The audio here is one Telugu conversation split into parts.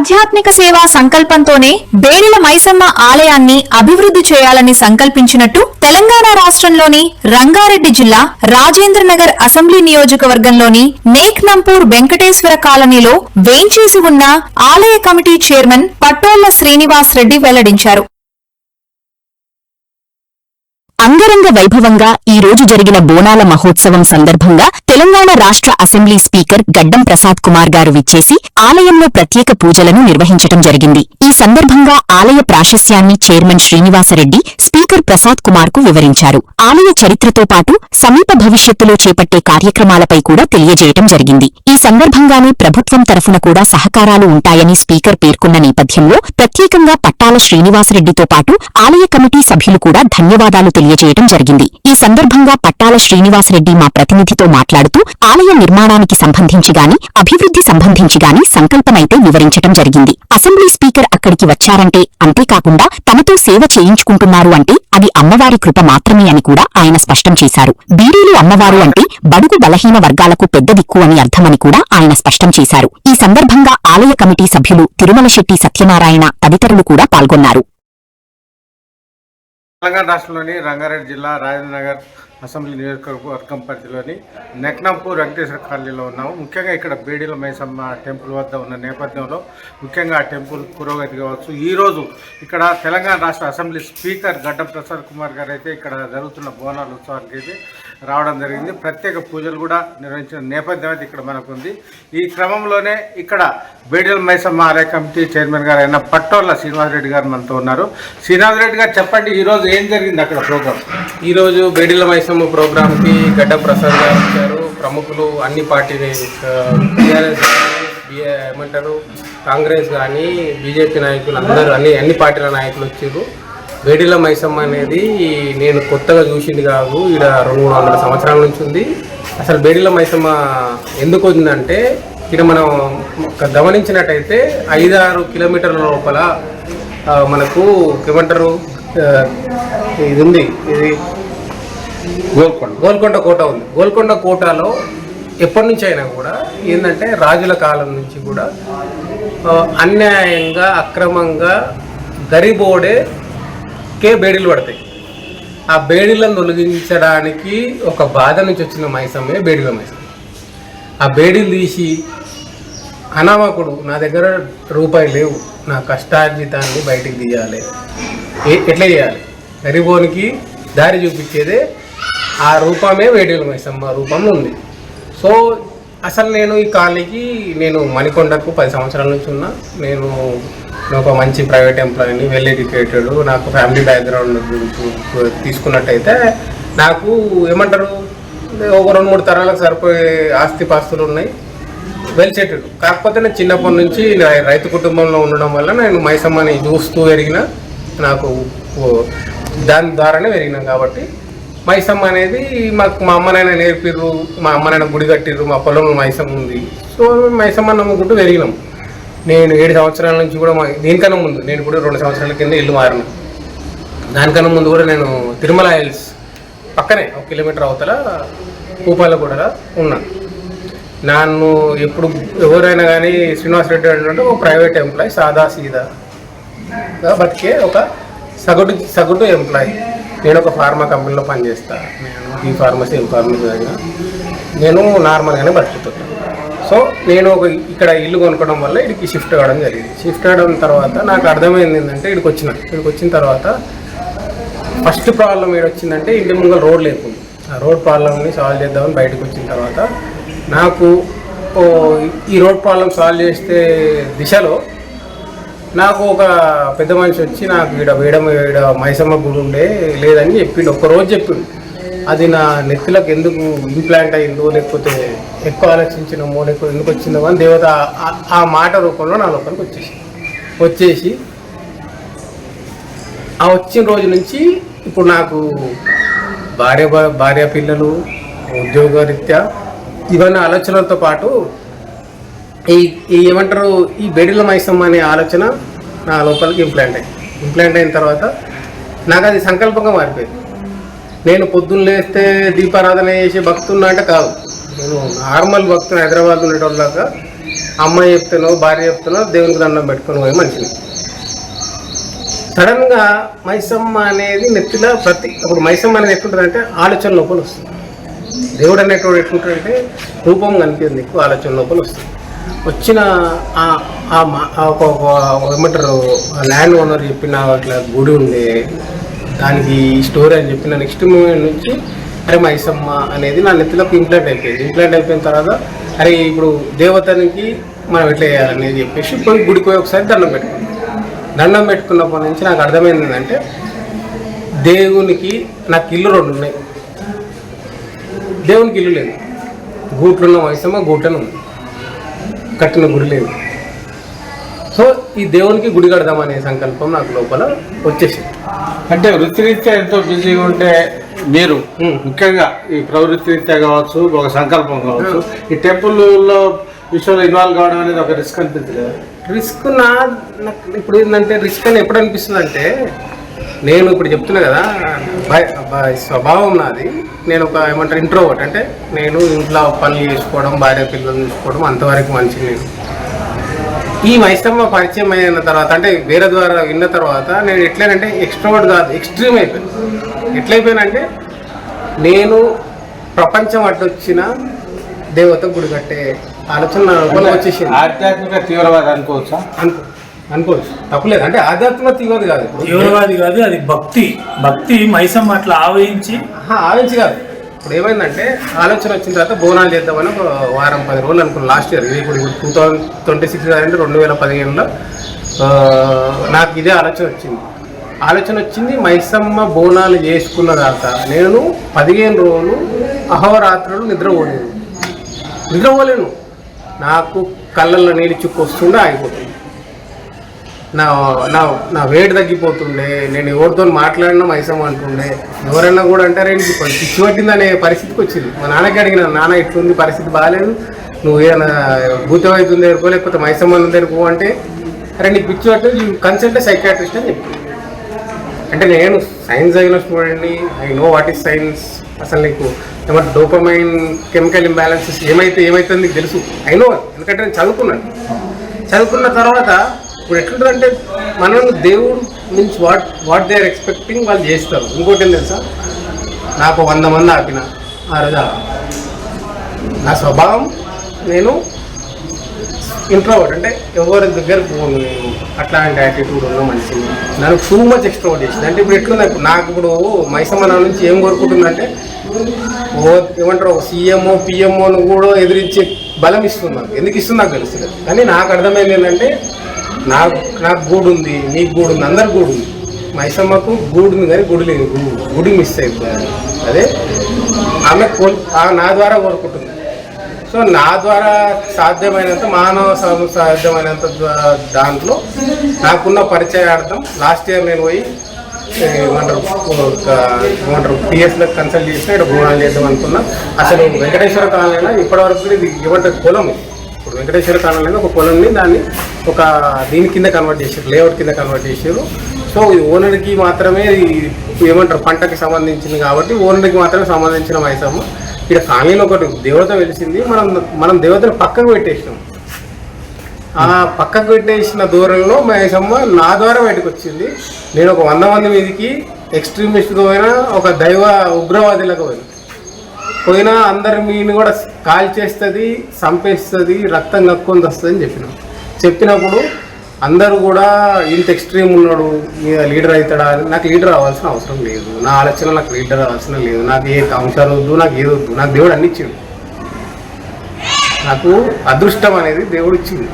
ఆధ్యాత్మిక సేవా సంకల్పంతోనే బేడిల మైసమ్మ ఆలయాన్ని అభివృద్ధి చేయాలని సంకల్పించినట్టు తెలంగాణ రాష్ట్రంలోని రంగారెడ్డి జిల్లా రాజేంద్రనగర్ అసెంబ్లీ నియోజకవర్గంలోని నేక్నంపూర్ వెంకటేశ్వర కాలనీలో వేంచేసి ఉన్న ఆలయ కమిటీ చైర్మన్ పట్టోళ్ల శ్రీనివాస్ రెడ్డి వెల్లడించారు. అంగరంగ వైభవంగా ఈ రోజు జరిగిన బోనాల మహోత్సవం సందర్భంగా తెలంగాణ రాష్ట్ర అసెంబ్లీ స్పీకర్ గడ్డం ప్రసాద్ కుమార్ గారు విచ్చేసి ఆలయంలో ప్రత్యేక పూజలను నిర్వహించటం జరిగింది. ఈ సందర్భంగా ఆలయ ప్రాశస్యాన్ని చైర్మన్ శ్రీనివాసరెడ్డి స్పీకర్ ప్రసాద్ కుమార్ కు వివరించారు. ఆలయ చరిత్రతో పాటు సమీప భవిష్యత్తులో చేపట్టే కార్యక్రమాలపై కూడా తెలియజేయటం జరిగింది. ఈ సందర్భంగానే ప్రభుత్వం తరఫున కూడా సహకారాలు ఉంటాయని స్పీకర్ పేర్కొన్న నేపథ్యంలో ప్రత్యేకంగా పట్టాల శ్రీనివాసరెడ్డితో పాటు ఆలయ కమిటీ సభ్యులు కూడా ధన్యవాదాలు తెలియజేయటం జరిగింది. ఈ సందర్భంగా పట్టాల శ్రీనివాసరెడ్డి మా ప్రతినిధితో మాట్లాడుతూ ఆలయ నిర్మాణానికి సంబంధించి గాని అభివృద్ధి సంబంధించి గాని సంకల్పమైతే వివరించటం జరిగింది. అసెంబ్లీ స్పీకర్ అక్కడికి వచ్చారంటే, అంతేకాకుండా తమతో సేవ చేయించుకుంటున్నారు అంటే అది అమ్మవారి కృప మాత్రమే అని కూడా ఆయన స్పష్టం చేశారు. బీడీలు అమ్మవారు అంటే బడుగు బలహీన వర్గాలకు పెద్ద దిక్కు అని అర్థమని కూడా ఆయన స్పష్టం చేశారు. ఈ సందర్భంగా ఆలయ కమిటీ సభ్యులు తిరుమల శెట్టి సత్యనారాయణ తదితరులు కూడా పాల్గొన్నారు. తెలంగాణ రాష్ట్రంలోని రంగారెడ్డి జిల్లా రాజేంద్రనగర్ అసెంబ్లీ నియోజకవర్గం పరిధిలోని నెక్నంపూర్ వెంకటేశ్వర కాలనీలో ఉన్నాము. ముఖ్యంగా ఇక్కడ బేడీల మైసమ్మ టెంపుల్ వద్ద ఉన్న నేపథ్యంలో ముఖ్యంగా ఆ టెంపుల్ పురోగతి కావచ్చు. ఈరోజు ఇక్కడ తెలంగాణ రాష్ట్ర అసెంబ్లీ స్పీకర్ గడ్డం ప్రసాద్ కుమార్ గారు అయితే ఇక్కడ జరుగుతున్న బోనాల ఉత్సవానికి అయితే రావడం జరిగింది. ప్రత్యేక పూజలు కూడా నిర్వహించిన నేపథ్యం అయితే ఇక్కడ మనకు ఉంది. ఈ క్రమంలోనే ఇక్కడ బేడీల మైసమ్మ ఆలయ కమిటీ చైర్మన్ గారు అయిన పట్టోళ్ల శ్రీనివాసరెడ్డి గారు మనతో ఉన్నారు. శ్రీనివాసరెడ్డి గారు చెప్పండి, ఈరోజు ఏం జరిగింది అక్కడ ప్రోగ్రామ్? ఈరోజు బేడీల మైసమ్మ ప్రోగ్రామ్కి గడ్డం ప్రసాద్ గారు వచ్చారు. ప్రముఖులు అన్ని పార్టీలు టీఆర్ఎస్ ఏమంటారు కాంగ్రెస్ కానీ బీజేపీ నాయకులు అందరూ అన్ని పార్టీల నాయకులు వచ్చారు. బేడీల మైసమ్మ అనేది నేను కొత్తగా చూసింది కాదు, ఇక్కడ 200-300 సంవత్సరాల నుంచి ఉంది. అసలు బేడీల మైసమ్మ ఎందుకు వచ్చిందంటే ఇక్కడ మనం గమనించినట్టయితే 5-6 కిలోమీటర్ల లోపల మనకు ఏమంటారు ఇది ఉంది, ఇది గోల్కొండ కోట ఉంది. గోల్కొండ కోటలో ఎప్పటి నుంచి అయినా కూడా ఏంటంటే రాజుల కాలం నుంచి కూడా అన్యాయంగా అక్రమంగా గరిబోడేకే బేడీలు పడతాయి. ఆ బేడీలను తొలగించడానికి ఒక బాధ నుంచి వచ్చిన మైసమ్మే బేడీల మైసమ్మ. ఆ బేడీలు తీసి అనామకుడు నా దగ్గర రూపాయి లేవు, నా కష్టార్జితాన్ని బయటికి తీయాలి, ఎట్లా చేయాలి, గరిబోనికి దారి చూపించేదే ఆ రూపమే బేడీల మైసమ్మ రూపం ఉంది. సో అసలు నేను ఈ కాలనీకి నేను మణికొండకు 10 సంవత్సరాల నుంచి ఉన్నా. నేను ఒక మంచి ప్రైవేట్ ఎంప్లాయీని, వెల్ ఎడ్యుకేటెడ్, నాకు ఫ్యామిలీ బ్యాక్గ్రౌండ్ తీసుకున్నట్టయితే నాకు ఏమంటారు ఒక 2-3 తరాలకు సరిపోయే ఆస్తిపాస్తులు ఉన్నాయి, వెల్ సెటిల్డ్. కాకపోతే నేను చిన్నప్పటి నుంచి రైతు కుటుంబంలో ఉండడం వల్ల నేను మైసమ్మని చూస్తూ పెరిగిన, నాకు దాని ద్వారానే పెరిగినా. కాబట్టి మైసమ్మ అనేది మా అమ్మనైనా నేర్పిర్రు, మా అమ్మనైనా గుడి కట్టిర్రు, మా పొలంలో మైసమ్మ ఉంది. సో మైసమ్మ నమ్ముకుంటూ పెరిగినాం. నేను 7 సంవత్సరాల నుంచి కూడా దీనికన్నా ముందు నేను ఇప్పుడు 2 సంవత్సరాల కింద ఇల్లు మారిన. దానికన్నా ముందు కూడా నేను తిరుమల హిల్స్ పక్కనే 1 కిలోమీటర్ అవతల పూపాలగూడలో ఉన్నాను. నన్ను ఎప్పుడు ఎవరైనా కానీ శ్రీనివాసరెడ్డి అంటే ఒక ప్రైవేట్ ఎంప్లాయీ, సాదా సీదాగా బతికే ఒక సగటు ఎంప్లాయీ. నేను ఒక ఫార్మా కంపెనీలో పనిచేస్తాను. నేను ఈ ఫార్మసీ ఎం ఫార్మసీ దగ్గర నేను నార్మల్గానే బతుకుతున్నాను. సో నేను ఇక్కడ ఇల్లు కొనుక్కోవడం వల్ల ఇక్కడికి షిఫ్ట్ అవ్వడం జరిగింది. షిఫ్ట్ అవ్వడం తర్వాత నాకు అర్థమైంది ఏంటంటే ఇక్కడికి వచ్చిన తర్వాత ఫస్ట్ ప్రాబ్లం ఏడొచ్చిందంటే ఇంటి ముంగల రోడ్ లేకుండా. ఆ రోడ్ ప్రాబ్లమ్ని సాల్వ్ చేద్దామని బయటకు వచ్చిన తర్వాత నాకు ఈ రోడ్ ప్రాబ్లం సాల్వ్ చేస్తే దిశలో నాకు ఒక పెద్ద మనిషి వచ్చి నాకు ఈడ మైసమ్మ గుడి ఉండే లేదని చెప్పిండు. ఒక్కరోజు చెప్పిండు. అది నా నెత్తిలోకి ఎందుకు ఇంప్లాంట్ అయిందో, లేకపోతే ఎక్కువ ఆలోచించినమో, లేకపోతే ఎందుకు వచ్చిందో అని దేవత ఆ మాట రూపంలో నా లోపలికి వచ్చేసి ఆ వచ్చిన రోజు నుంచి ఇప్పుడు నాకు భార్య పిల్లలు, ఉద్యోగరీత్యా ఇవన్నీ ఆలోచనలతో పాటు ఈ ఏమంటారు ఈ బేడీల మైసమ్మ అనే ఆలోచన నా లోపలికి ఇంప్లాంట్ అయిన తర్వాత నాకు అది సంకల్పంగా మారిపోయింది. నేను పొద్దున్న లేస్తే దీపారాధన చేసి భక్తున్నా అంటే కాదు, నేను నార్మల్ భక్తుని హైదరాబాద్ ఉండేటోళ్ళగా అమ్మాయి చెప్తానో భార్య చెప్తానో దేవునికి దండం పెట్టుకొని పోయి మనిషిని. సడన్గా మైసమ్మ అనేది నెత్తిలో ఇప్పుడు మైసమ్మ అనేది ఎట్లుంటుందంటే ఆలోచన లోపల వస్తుంది. దేవుడు అనేటువంటి ఎట్లుంటాడంటే రూపం కనిపించింది ఎక్కువ ఆలోచన లోపల వస్తుంది. వచ్చిన ఏమంటారు ల్యాండ్ ఓనర్ చెప్పిన అట్లా గుడి ఉండే దానికి స్టోరీ అని చెప్పిన నెక్స్ట్ మూమెంట్ నుంచి అరే మైసమ్మ అనేది నా నెత్తిలోకి ఇంప్లాంట్ అయిపోయింది. ఇంప్లాంట్ అయిపోయిన తర్వాత అరే ఇప్పుడు దేవతనికి మనం ఎట్లా చేయాలనేది చెప్పేసి పోయి గుడికి పోయి ఒకసారి దండం పెట్టుకున్నాం. దండం పెట్టుకున్నప్పటి నుంచి నాకు అర్థమైంది ఏంటంటే దేవునికి నాకు ఇల్లు 2 ఉన్నాయి, దేవునికి ఇల్లు లేదు. గూట్లున్న మైసమ్మ గూట్లను ఉంది, కట్టిన గుడి లేదు. సో ఈ దేవునికి గుడి కడదామనే సంకల్పం నాకు లోపల వచ్చేసింది. అంటే వృత్తిరీత్యా ఎంతో బిజీగా ఉంటే మీరు ముఖ్యంగా ఈ ప్రవృత్తిరీత్యా కావచ్చు, ఒక సంకల్పం కావచ్చు, ఈ టెంపుల్లో విషయంలో ఇన్వాల్వ్ కావడం అనేది ఒక రిస్క్ అనిపించలేదు? రిస్క్ నాకు ఇప్పుడు ఏంటంటే రిస్క్ అని ఎప్పుడు అనిపిస్తుంది అంటే నేను ఇప్పుడు చెప్తున్నా కదా స్వభావం నాది. నేను ఒక ఏమంటారు ఇంట్రోవర్ట్, అంటే నేను ఇంట్లో పనులు చేసుకోవడం, భార్య పిల్లలు చూసుకోవడం అంతవరకు మంచిది. నేను ఈ మైసమ్మ పరిచయం అయిన తర్వాత అంటే వేరే ద్వారా విన్న తర్వాత నేను ఎట్లనంటే ఎక్స్ట్రోవర్ట్ కాదు, ఎక్స్ట్రీమ్ అయిపోయాను. ఎట్లయిపోయానంటే నేను ప్రపంచం అడ్డొచ్చిన దేవత గుడి కట్టే ఆలోచన వచ్చేసింది. ఆధ్యాత్మిక తీవ్రవాది అనుకోవచ్చా? అనుకోవచ్చు, తప్పులేదు. అంటే ఆధ్యాత్మిక తీవ్రవాది కాదు, తీవ్రవాది కాదు, అది భక్తి మైసమ్మ అట్లా ఆవహించి కాదు. ఇప్పుడు ఏమైందంటే ఆలోచన వచ్చిన తర్వాత బోనాలు చేద్దామని ఒక వారం 10 రోజులు అనుకున్నాను. లాస్ట్ ఇయర్ ఇప్పుడు 2026 అంటే 2015లో నాకు ఇదే ఆలోచన వచ్చింది. మైసమ్మ బోనాలు చేసుకున్న దాకా నేను 15 రోజులు అహోరాత్రులు నిద్రపోలేను. నాకు కళ్ళల్లో నీళ్ళు చుక్కు వస్తుండే ఆగిపోతుంది. నా వేడి తగ్గిపోతుండే. నేను ఎవరితో మాట్లాడినా మైసమ్మ అంటుండే. ఎవరైనా కూడా అంటారే నీకు పిచ్చి పట్టిందనే పరిస్థితికి వచ్చింది. మా నాన్నకి అడిగిన, నాన్న ఇట్లుంది పరిస్థితి బాగాలేదు, నువ్వు ఏదైనా భూతం అవుతుంది ఎరుకో లేకపోతే మైసమ్మ ఎరుకో అంటే అరే నీకు పిచ్చి పట్టింది కన్సల్ట్ సైకాట్రిస్ట్ అని చెప్పి. అంటే నేను సైన్స్ చదివిన స్టూడెంట్ని, I know what is science. అసలు నీకు ఏమంటే డోపమైన్ కెమికల్ ఇంబ్యాలెన్సెస్ ఏమైతుంది నీకు తెలుసు, ఐ నో. ఎందుకంటే నేను చదువుకున్న తర్వాత ఇప్పుడు ఎట్లుంటుందంటే మనం దేవుడు means what they are expecting వాళ్ళు చేస్తారు. ఇంకోటి ఏం తెలుసా, నాకు 100 మంది ఆపిన ఆ రోజు నా స్వభావం నేను ఇంట్రోవర్ట్, అంటే ఎవరి దగ్గర పోను, అట్లాంటి యాటిట్యూడ్ ఉన్న మనిషిని. నన్ను టూ మచ్ ఎక్స్ట్రోవర్ట్ చేసింది. అంటే ఇప్పుడు ఎట్లుంది, నాకు ఇప్పుడు మైసమ్మ నా నుంచి ఏం కోరుకుంటుందంటే ఏమంటారు ఒక సీఎంఓ పిఎంఓను కూడా ఎదిరించే బలం ఇస్తుంది. నాకు ఎందుకు ఇస్తుంది నాకు తెలుస్తుంది. కానీ నాకు అర్థమైంది ఏంటంటే నాకు గూడు ఉంది, నీకు గూడు ఉంది, అందరికి గూడు ఉంది. మైసమ్మకు గూడు ఉంది కానీ గుడి లేదు, గుడి మిస్ అయిపోయింది. అదే ఆమె నా ద్వారా కోరుకుంటుంది. సో నా ద్వారా సాధ్యమైనంత మానవ సాధ్యమైనంత దాంట్లో నాకున్న పరిచయార్థం లాస్ట్ ఇయర్ నేను పోయి ఏమంటారు పిఎస్లో కన్సల్ట్ చేసిన ఇక్కడ బోనాలు చేద్దాం అనుకున్నా. అసలు వెంకటేశ్వర కాలనీలో ఇప్పటివరకు ఇది ఏమంటారు పొలం. ఇప్పుడు వెంకటేశ్వర కాలనీలో ఒక పొలంని దాన్ని ఒక దీని కింద కన్వర్ట్ చేశారు, లేఅవుట్ కింద కన్వర్ట్ చేశారు. సో ఇది ఓనర్కి మాత్రమే ఏమంటారు పంటకి సంబంధించింది కాబట్టి ఓనర్కి మాత్రమే సంబంధించిన మైసమ్మ. ఇక్కడ కాలనీలో ఒకటి దేవత వెలిసింది, మనం దేవతను పక్కకు పెట్టేసినాం. ఆ పక్కకు పెట్టేసిన దూరంలో మైసమ్మ నా ద్వారా బయటకు వచ్చింది. నేను ఒక 100 మంది మీదకి ఎక్స్ట్రీమిస్ట్తో పోయినా, ఒక దైవ ఉగ్రవాదులకు పోయినా అందరి మీని కూడా కాల్ చేస్తుంది, చంపేస్తుంది, రక్తం కక్కొని వస్తుంది అని చెప్పినప్పుడు అందరూ కూడా ఇంత ఎక్స్ట్రీమ్ ఉన్నాడు, లీడర్ అవుతాడా అని. నాకు లీడర్ అవ్వాల్సిన అవసరం లేదు, నా ఆలోచన నాకు లీడర్ అవ్వాల్సిన లేదు. నాకు ఏ అంశాలు వద్దు, నాకు ఏదొద్దు. నాకు దేవుడు అన్ని ఇచ్చిండు. నాకు అదృష్టం అనేది దేవుడు ఇచ్చింది.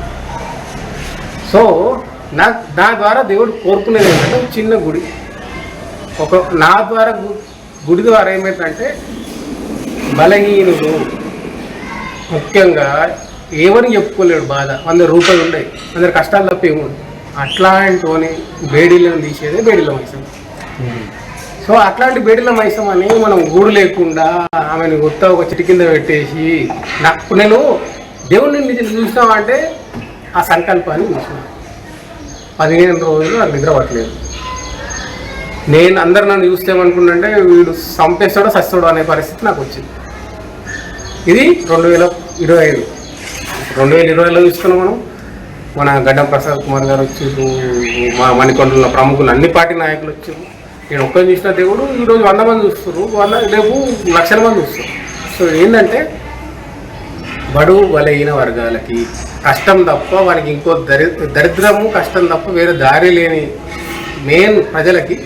సో నా ద్వారా దేవుడు కోరుకునేది ఏంటంటే చిన్న గుడి. నా ద్వారా గుడి ద్వారా ఏమైందంటే బలహీనులు ముఖ్యంగా ఎవరికి చెప్పుకోలేడు బాధ, 100 రూపాయలు ఉన్నాయి, అందరు కష్టాలు తప్ప ఏముంది, అట్లాంటి బేడీలను తీసేదే బేడీల మైసమ్మ. సో అట్లాంటి బేడీల మైసమ్మ అని మనం గూడు లేకుండా ఆమెను కొత్త ఒక చెట్టు కింద పెట్టేసి నేను దేవుడిని చూసినామంటే ఆ సంకల్పాన్ని చూసిన 15 రోజులు నాకు నిద్ర పట్టలేదు. నేను అందరు నన్ను చూస్తేమనుకుంటుంటే వీడు చంపేస్తాడో సస్తాడో అనే పరిస్థితి నాకు వచ్చింది. ఇది 2025. 2020లో తీసుకున్నాం మనం. మన గడ్డం ప్రసాద్ కుమార్ గారు వచ్చారు, మా మణికొండలో ప్రముఖులు అన్ని పార్టీ నాయకులు వచ్చారు. నేను ఒక్కరు చూసిన దేవుడు ఈరోజు 100 మంది చూస్తారు, రేపు లక్షల మంది చూస్తారు. సో ఏంటంటే బడుగు బలహీన వర్గాలకి కష్టం తప్ప వానికి ఇంకో దరిద్రము కష్టం తప్ప వేరే దారి లేని మెయిన్ ప్రజలకి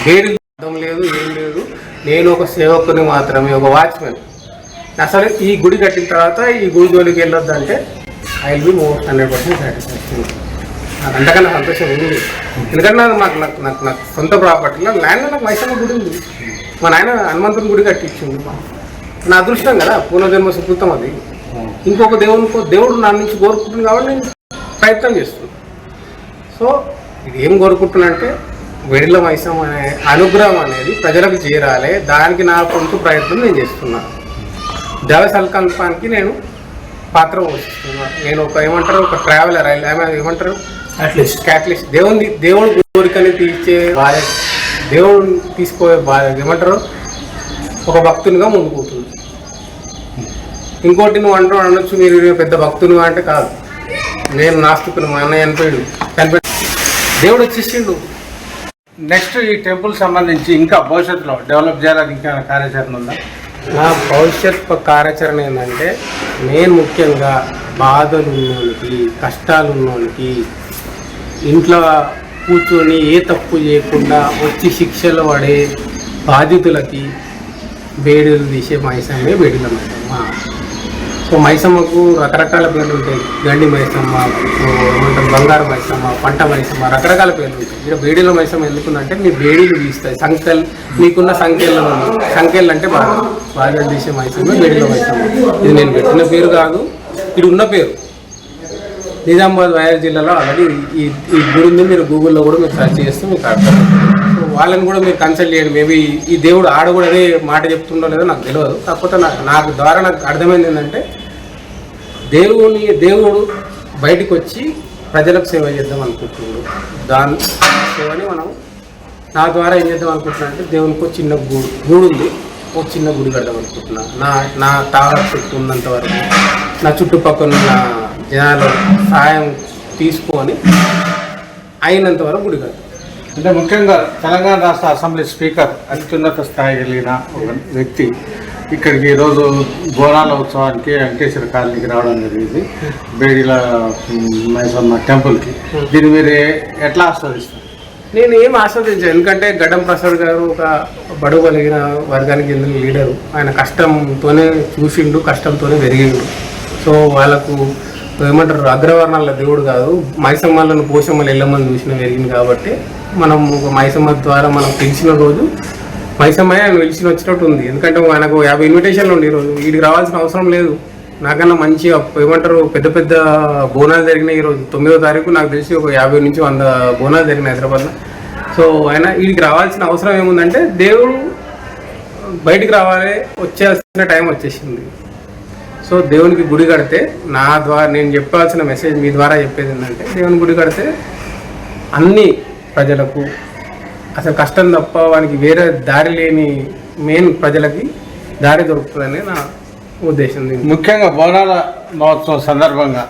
వేడి అర్థం లేదు, ఏం లేదు. నేను ఒక సేవకుని మాత్రమే, ఒక వాచ్మెన్. అసలు ఈ గుడి కట్టిన తర్వాత ఈ గుడి జోలికి వెళ్ళొద్దంటే I will be more 100% satisfaction. నాకు అంతకన్నా సంతోషం ఉంది. ఎందుకంటే నాకు సొంత ప్రాపర్టీలో ల్యాండ్లో నాకు మైసమ్మ గుడి ఉంది. మా నాయన హనుమంతుని గుడి కట్టించింది. నా అదృష్టం కదా, పూర్వజన్మ సుకృతం అది. ఇంకొక దేవుడు నా నుంచి కోరుకుంటుంది కాబట్టి నేను ప్రయత్నం చేస్తున్నాను. సో ఇది ఏం కోరుకుంటున్నానంటే వేడిల మైసమ్మ అనే అనుగ్రహం అనేది ప్రజలకు చేరాలి. దానికి నా కొంత ప్రయత్నం నేను చేస్తున్నాను. దైవ సంకల్పానికి నేను పాత్ర పోషిస్తున్నాను. నేను ఒక ట్రావెలర్, ఏమంటారు క్యాటలిస్ట్. దేవుడు కోరికని తీర్చే బాధ్యత, దేవుడు తీసుకోవే బాధ్యత, ఏమంటారు ఒక భక్తునిగా ముందుకుపోతుంది. ఇంకోటి నువ్వు అనొచ్చు మీరు పెద్ద భక్తునిగా అంటే కాదు, నేను నాస్తికుని. మా అన్నయ్య చనిపోయి దేవుడు వచ్చేసిండు. నెక్స్ట్ ఈ టెంపుల్ సంబంధించి ఇంకా భవిష్యత్తులో డెవలప్ చేయాలని ఇంకా కార్యాచరణ ఉందా? నా భవిష్యత్ కార్యాచరణ ఏంటంటే నేను ముఖ్యంగా బాధలు ఉన్నోనికి, కష్టాలు ఉన్నోనికి, ఇంట్లో కూర్చొని ఏ తప్పు చేయకుండా వచ్చి శిక్షలు పడే బాధితులకి బేడీలు తీసే మైసమ్మే బేడీల మైసమ్మ. సో మైసమ్మకు రకరకాల పేర్లు ఉంటాయి. గండి మైసమ్మ, ఏమంటారు బంగారు మైసమ్మ, పంట మైసమ్మ, రకరకాల పేర్లు ఉంటాయి. ఇక్కడ బేడీల మైసమ్మ ఎందుకుందంటే మీ బేడీలు తీస్తాయి. మీకున్న సంఖ్యలు అంటే బాగా తీసే మైసమ్మ బేడీల మైసమ్మ. ఇది నేను పెట్టిన పేరు కాదు, ఇది ఉన్న పేరు. నిజామాబాద్ వైఆర్ జిల్లాలో ఆల్రెడీ ఈ గుడి ఉంది. మీరు గూగుల్లో కూడా మీరు సెర్చ్ చేస్తే మీకు అర్థం. సో వాళ్ళని కూడా మీరు కన్సల్ట్ చేయండి. మేబీ ఈ దేవుడు ఆడ కూడా అదే మాట చెప్తుండో లేదో నాకు తెలియదు. కాకపోతే నాకు ద్వారా నాకు అర్థమైంది ఏంటంటే దేవుడు బయటకు వచ్చి ప్రజలకు సేవ చేద్దాం అనుకుంటున్నాడు. దాని సేవని మనం నా ద్వారా ఏం చేద్దాం అనుకుంటున్నా అంటే దేవునికి ఒక చిన్న గూడు ఉంది, ఒక చిన్న గుడి కడదాం అనుకుంటున్నా. నా తాగట్టు ఉన్నంత వరకు నా చుట్టుపక్కల ఉన్న జనాల సహాయం తీసుకొని అయినంత వరకు గుడి కడతాం. అంటే ముఖ్యంగా తెలంగాణ రాష్ట్ర అసెంబ్లీ స్పీకర్ అత్యున్నత స్థాయి కలిగిన ఒక వ్యక్తి ఇక్కడికి ఈరోజు బోనాల ఉత్సవానికి వెంకటేశ్వర కాలనీకి రావడం జరిగింది, బేడీల మైసమ్మ టెంపుల్కి. దీన్ని మీరు ఎట్లా ఆస్వాదిస్తారు? నేను ఏం ఆస్వాదించాను, ఎందుకంటే గడ్డం ప్రసాద్ గారు ఒక బడుగు కలిగిన వర్గానికి చెందిన లీడరు. ఆయన కష్టంతోనే చూసిండు, కష్టంతోనే పెరిగిండు. సో వాళ్ళకు ఏమంటారు అగ్రవర్ణాల దేవుడు కాదు, మైసమ్మలను పోషమ్మలు ఎల్లమ్మని చూసిన పెరిగింది. కాబట్టి మనం ఒక మైసమ్మ ద్వారా మనం తెలిసిన రోజు మైసమ్మ ఆయన పిలిచిన వచ్చినట్టు ఉంది. ఎందుకంటే ఆయనకు 50 ఇన్విటేషన్లు ఉండి ఈరోజు వీడికి రావాల్సిన అవసరం లేదు. నాకన్నా మంచిగా ఏమంటారు పెద్ద పెద్ద బోనాలు జరిగినాయి. ఈరోజు 9వ తారీఖు నాకు తెలిసి ఒక 50 నుంచి 100 బోనాలు జరిగినాయి హైదరాబాద్లో. సో ఆయన వీడికి రావాల్సిన అవసరం ఏముందంటే దేవుడు బయటికి రావాలి, వచ్చేసిన టైం వచ్చేసింది. సో దేవునికి గుడి కడితే నా ద్వారా నేను చెప్పాల్సిన మెసేజ్ మీ ద్వారా చెప్పేది ఏంటంటే దేవుని గుడి కడితే అన్ని ప్రజలకు అసలు కష్టం తప్ప వానికి వేరే దారి లేని మెయిన్ ప్రజలకి దారి దొరుకుతుందని నా ఉద్దేశం. ముఖ్యంగా బోనాల మహోత్సవం సందర్భంగా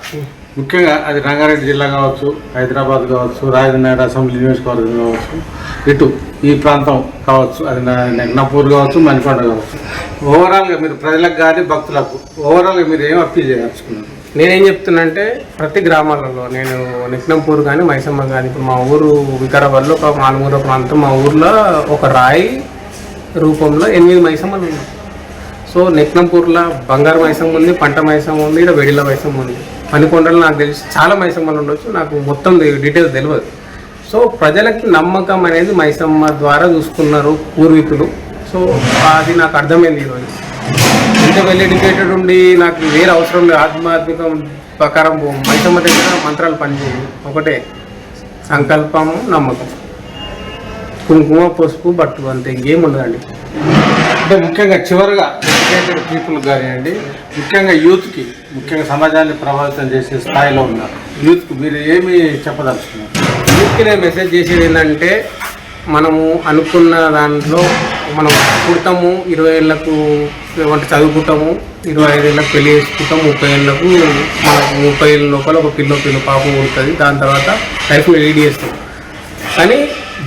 ముఖ్యంగా అది రంగారెడ్డి జిల్లా కావచ్చు, హైదరాబాద్ కావచ్చు, రాజనగర్ అసెంబ్లీ నియోజకవర్గం కావచ్చు, ఇటు ఈ ప్రాంతం కావచ్చు, అది నెగ్నాపూర్ కావచ్చు, మణికొండ కావచ్చు, ఓవరాల్గా మీరు ప్రజలకు కానీ భక్తులకు ఓవరాల్గా మీరు ఏం అప్పీల్ చేయదలుచుకున్నారు? నేనేం చెప్తున్నా అంటే ప్రతి గ్రామాలలో నేను నెక్నంపూర్ కానీ మైసమ్మ కానీ ఇప్పుడు మా ఊరు వికారాబాద్లో ఒక మానుమూర ప్రాంతం, మా ఊర్లో ఒక రాయి రూపంలో 8 మైసమ్మలు ఉన్నాయి. సో నెక్నంపూర్లో బంగారు మైసమ్మ ఉంది, పంట మైసమ్మ ఉంది, ఇక్కడ వెడిల మైసమ్మ ఉంది. మణికొండలో నాకు తెలిసి చాలా మైసమ్మలు ఉండొచ్చు, నాకు మొత్తం డీటెయిల్స్ తెలియదు. సో ప్రజలకి నమ్మకం అనేది మైసమ్మ ద్వారా చూసుకున్నారు పూర్వీకులు. సో అది నాకు అర్థమైంది. ఈరోజు ఇంత వెల్ ఎడ్యుకేటెడ్ ఉండి నాకు వేరే అవసరం లేదు. ఆధ్యాత్మికం ప్రకారం మైసమ్మ దగ్గర మంత్రాలు పనిచేయదు, ఒకటే సంకల్పము, నమ్మకం, కుంకుమ, పసుపు, బట్టు, అంతే, ఇంకేం ఉండదండి. అంటే ముఖ్యంగా చివరిగా ఎడ్యుకేటెడ్ పీపుల్ కానివ్వండి, ముఖ్యంగా యూత్కి, ముఖ్యంగా సమాజాన్ని ప్రభావితం చేసే స్థాయిలో ఉన్నారు యూత్కి మీరు ఏమి చెప్పదలుచుకున్నారు? యూత్కి నేను మెసేజ్ చేసేది ఏంటంటే మనము అనుకున్న దాంట్లో మనం పుడతాము, 20 ఏళ్ళకు చదువుకుంటాము, 25 ఏళ్ళకి పెళ్లి చేసుకుంటాం, 30 ఏళ్ళకు మనకు 30 ఏళ్ళ లోపల ఒక పిల్ల పాపం ఉంటుంది. దాని తర్వాత లైఫ్లో లీడ్ చేస్తాం. కానీ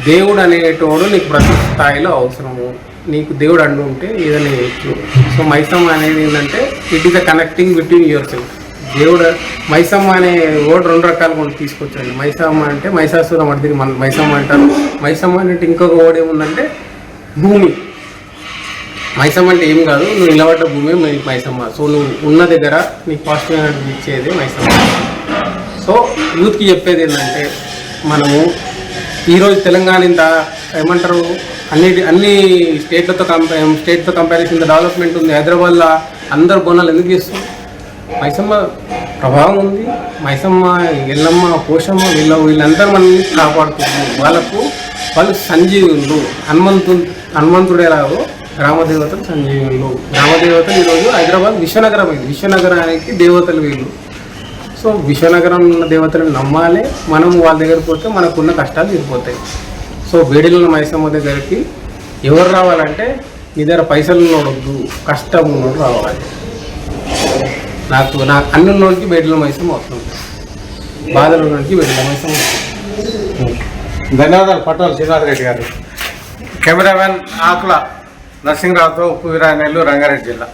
దేవుడు అనేటోడు నీకు ప్రతి స్థాయిలో అవసరము. నీకు దేవుడు అండు ఉంటే ఏదైనా చేయొచ్చు. సో మైసమ్మ అనేది ఏంటంటే it is a connecting between your self. దేవుడు మైసమ్మ అనే వర్డ్ 2 రకాలుగా మనం తీసుకొచ్చండి. మైసమ్మ అంటే మైసాసురం అడిగి మన మైసమ్మ అంటారు. మైసమ్మ అంటే ఇంకొక వర్డ్ ఏముందంటే భూమి. మైసమ్మ అంటే ఏం కాదు, నువ్వు నిలబడ్డ భూమి మైసమ్మ. సో నువ్వు ఉన్న దగ్గర నీకు పాజిటివ్ ఎనర్జీ ఇచ్చేది మైసమ్మ. సో యూత్కి చెప్పేది ఏంటంటే మనము ఈరోజు తెలంగాణ ఇంత ఏమంటారు అన్ని స్టేట్తో కంపారిజన్ డెవలప్మెంట్ ఉంది. హైదరాబాద్లో అందరు బోనాలు ఎందుకు చేస్తారు? మైసమ్మ ప్రభావం ఉంది. మైసమ్మ, ఎల్లమ్మ, పోషమ్మ వీళ్ళందరూ మనల్ని కాపాడుతున్నారు. వాళ్ళు సంజీవులు. హనుమంతుడేలాగో గ్రామదేవతలు సంజీవులు. గ్రామదేవతలు ఈరోజు హైదరాబాద్ విశ్వనగరం అయింది. విశ్వనగరానికి దేవతలు వీళ్ళు. సో విశ్వనగరం ఉన్న దేవతలను నమ్మాలి. మనం వాళ్ళ దగ్గరికి పోతే మనకున్న కష్టాలు తీరిపోతాయి. సో బేడిలో మైసమ్మ దగ్గరికి ఎవరు రావాలంటే నీ దగ్గర పైసలు ఉన్నోడొద్దు, కష్టం ఉన్నోడు రావాలి. నాకు అన్ని ఉన్నోడికి బేడిలో మైసమ్మ వస్తుంది, బాధలు ఉన్నోడికి బేడిలో మైసమ్మ వస్తుంది. ధన్యవాదాలు పట్టాలి శ్రీనాథ్ రెడ్డి గారు. కెమెరామెన్ ఆకుల నరసింహరావుతో ఉప్పు వీరాయనలు, రంగారెడ్డి జిల్లా.